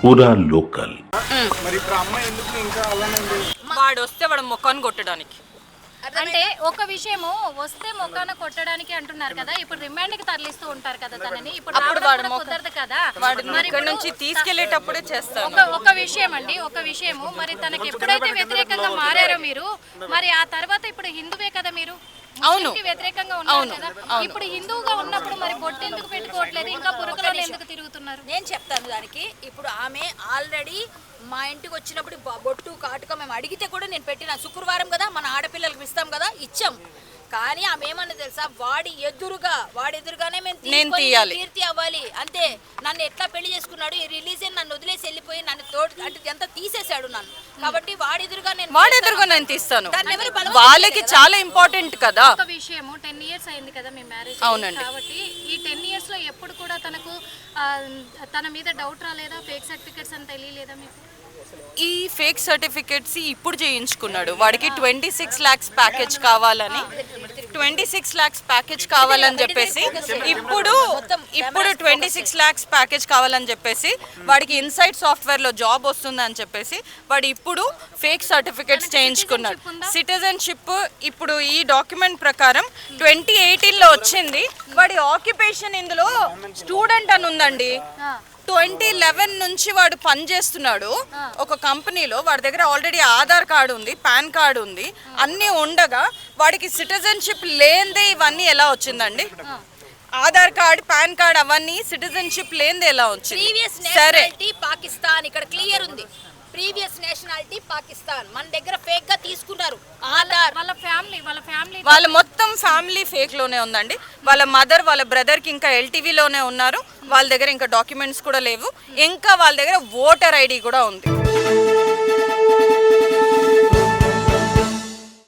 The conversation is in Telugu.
పూరా లోకల్. మరి ఇప్పుడు అమ్మాయి ఎందుకు ఇంకా అలానే ఉంది? వాడు వస్తే వాడు ముఖాన్ని కొట్టడానికి. అంటే ఒక విషయము వస్తే మొక్కాన కొట్టడానికి అంటున్నారు కదా, ఇప్పుడు రిమాండ్ కి తరలిస్తూ ఉంటారు కదా తనని, ఇప్పుడు అప్పుడు రావడం వాడు కూడా కుదరదు కదా. వాడు మరి ఇక్కడ ఇప్పుడు నుంచి తీసుకెళ్లేటప్పుడే చేస్తాను. ఒక విషయం అండి, ఒక విషయము మరి తనకి ఎప్పుడైతే వ్యతిరేకంగా మారారో మీరు, మరి ఆ తర్వాత ఇప్పుడు హిందువే కదా మీరు, అవును. ముస్లింకి వ్యతిరేకంగా ఉన్నారు కదా, ఇప్పుడు హిందువుగా ఉన్నప్పుడు మరి బొట్టు ఎందుకు పెట్టుకోవట్లేదు, ఇంకా పురుగులను ఎందుకు తిరుగుతున్నారు? నేను చెప్తాను దానికి. ఇప్పుడు ఆమె ఆల్రెడీ మా ఇంటికి వచ్చినప్పుడు బొట్టు కాటుక మేము అడిగితే కూడా నేను పెట్టిన శుక్రవారం కదా మన ఆడపిల్లలకు ఇస్తాం కదా ఇచ్చాం. కానీ ఆమె ఏమన్నా తెలుసా, వాడి ఎదురుగానే మేము తీయాలి, కీర్తి అవ్వాలి అంతే. నన్ను ఎట్లా పెళ్లి చేసుకున్నాడు, ఈ రిలీజ్ నన్ను వదిలేసి వెళ్ళిపోయి నన్ను తోడు అంటే ఎంత తీసేశాడు నన్ను. కాబట్టి వాడి ఎదురుగా నేను తీస్తాను. వాళ్ళకి చాలా ఇంపార్టెంట్ కదా. ఒక విషయము 10 years అయింది కదా మీ మ్యారేజ్. అవునండి. కాబట్టి ఈ 10 years లో ఎప్పుడు కూడా తనకు తన మీద డౌట్ రాలేదా, ఫేక్ సర్టిఫికెట్స్ అని తెలియలేదా మీకు? ఈ ఫేక్ సర్టిఫికెట్స్ ఇప్పుడు చేయించుకున్నాడు. వాడికి 26 lakhs ప్యాకేజ్ కావాలని, 26 lakhs ప్యాకేజ్ కావాలని చెప్పేసి ఇప్పుడు 26 lakhs ప్యాకేజ్ కావాలని చెప్పేసి వాడికి ఇన్సైడ్ సాఫ్ట్వేర్ లో జాబ్ వస్తుందని చెప్పేసి వాడు ఇప్పుడు ఫేక్ సర్టిఫికెట్స్ చేయించుకున్నాడు. సిటిజన్షిప్ ఇప్పుడు ఈ డాక్యుమెంట్ ప్రకారం 2018లో వచ్చింది. వాడి ఆక్యుపేషన్ ఇందులో స్టూడెంట్ అని ఉందండి. 2011 నుంచి వాడు పనిచేస్తున్నాడు ఒక కంపెనీలో. వాడి దగ్గర ఆల్రెడీ ఆధార్ కార్డు ఉంది, పాన్ కార్డు ఉంది, అన్నీ ఉండగా వాడికి సిటిజన్షిప్ లేనిదే ఇవన్నీ ఎలా వచ్చిందండి? ఆధార్ కార్డ్, పాన్ కార్డ్ అవన్నీ సిటిజన్షిప్ లేనిదే ఎలా వచ్చింది? సరే, పాకిస్తాన్ ఇక్కడ క్లియర్ ఉంది. ప్రీవియస్ నేషనాలిటీ పాకిస్తాన్ మన దగ్గర ఫేక్ గా తీసుకున్నారు. ఆధార్ వాళ్ళ మొత్తం ఫ్యామిలీ ఫేక్ లోనే ఉందండి. వాళ్ళ మదర్, వాళ్ళ బ్రదర్ కి ఇంకా ఎల్టీవీలోనే ఉన్నారు. వాళ్ళ దగ్గర ఇంకా డాక్యుమెంట్స్ కూడా లేవు. ఇంకా వాళ్ళ దగ్గర ఓటర్ ఐడి కూడా ఉంది.